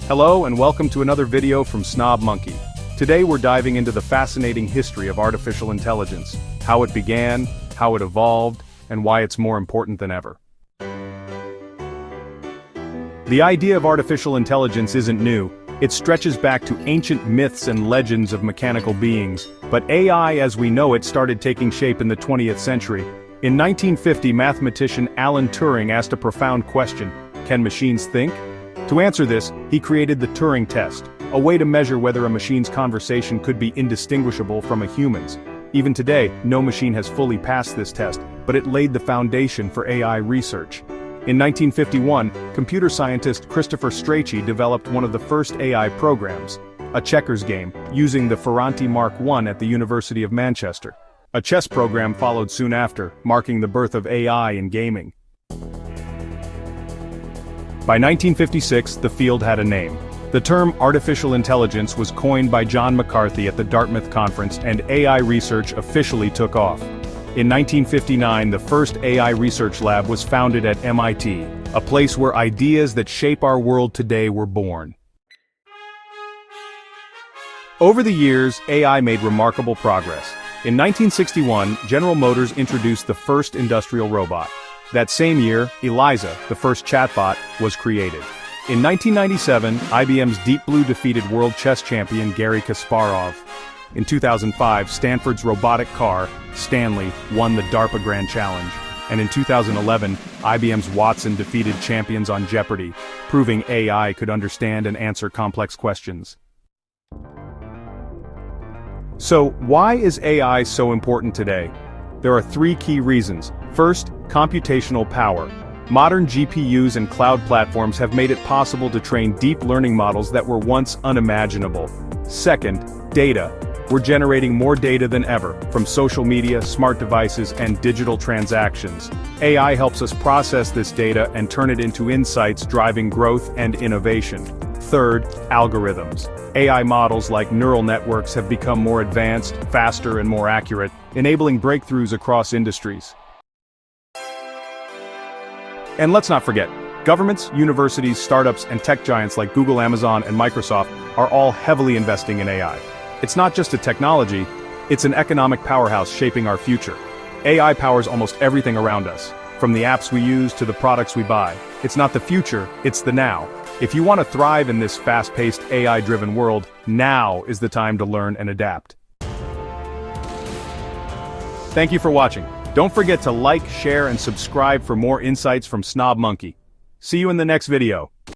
Hello and welcome to another video from Snob Monkey. Today we're diving into the fascinating history of artificial intelligence, how it began, how it evolved, and why it's more important than ever. The idea of artificial intelligence isn't new. It stretches back to ancient myths and legends of mechanical beings, but AI as we know it started taking shape in the 20th century. In 1950, mathematician Alan Turing asked a profound question: can machines think? To answer this, he created the Turing test, a way to measure whether a machine's conversation could be indistinguishable from a human's. Even today, no machine has fully passed this test, but it laid the foundation for AI research. In 1951, computer scientist Christopher Strachey developed one of the first AI programs, a checkers game, using the Ferranti Mark I at the University of Manchester. A chess program followed soon after, marking the birth of AI in gaming. By 1956, the field had a name. The term artificial intelligence was coined by John McCarthy at the Dartmouth Conference, and AI research officially took off. In 1959, the first AI research lab was founded at MIT, a place where ideas that shape our world today were born. Over the years, AI made remarkable progress. In 1961, General Motors introduced the first industrial robot. That same year, Eliza, the first chatbot, was created. In 1997, IBM's Deep Blue defeated world chess champion Garry Kasparov. In 2005, Stanford's robotic car, Stanley, won the DARPA Grand Challenge. And in 2011, IBM's Watson defeated champions on Jeopardy, proving AI could understand and answer complex questions. So, why is AI so important today? There are three key reasons. First, computational power. Modern GPUs and cloud platforms have made it possible to train deep learning models that were once unimaginable. Second, data. We're generating more data than ever, from social media, smart devices, and digital transactions. AI helps us process this data and turn it into insights, driving growth and innovation. Third, algorithms. AI models like neural networks have become more advanced, faster, and more accurate, enabling breakthroughs across industries. And let's not forget, governments, universities, startups, and tech giants like Google, Amazon, and Microsoft are all heavily investing in AI. It's not just a technology, it's an economic powerhouse shaping our future. AI powers almost everything around us, from the apps we use to the products we buy. It's not the future, it's the now. If you want to thrive in this fast-paced, AI-driven world, now is the time to learn and adapt. Thank you for watching. Don't forget to like, share, and subscribe for more insights from Snob Monkey. See you in the next video.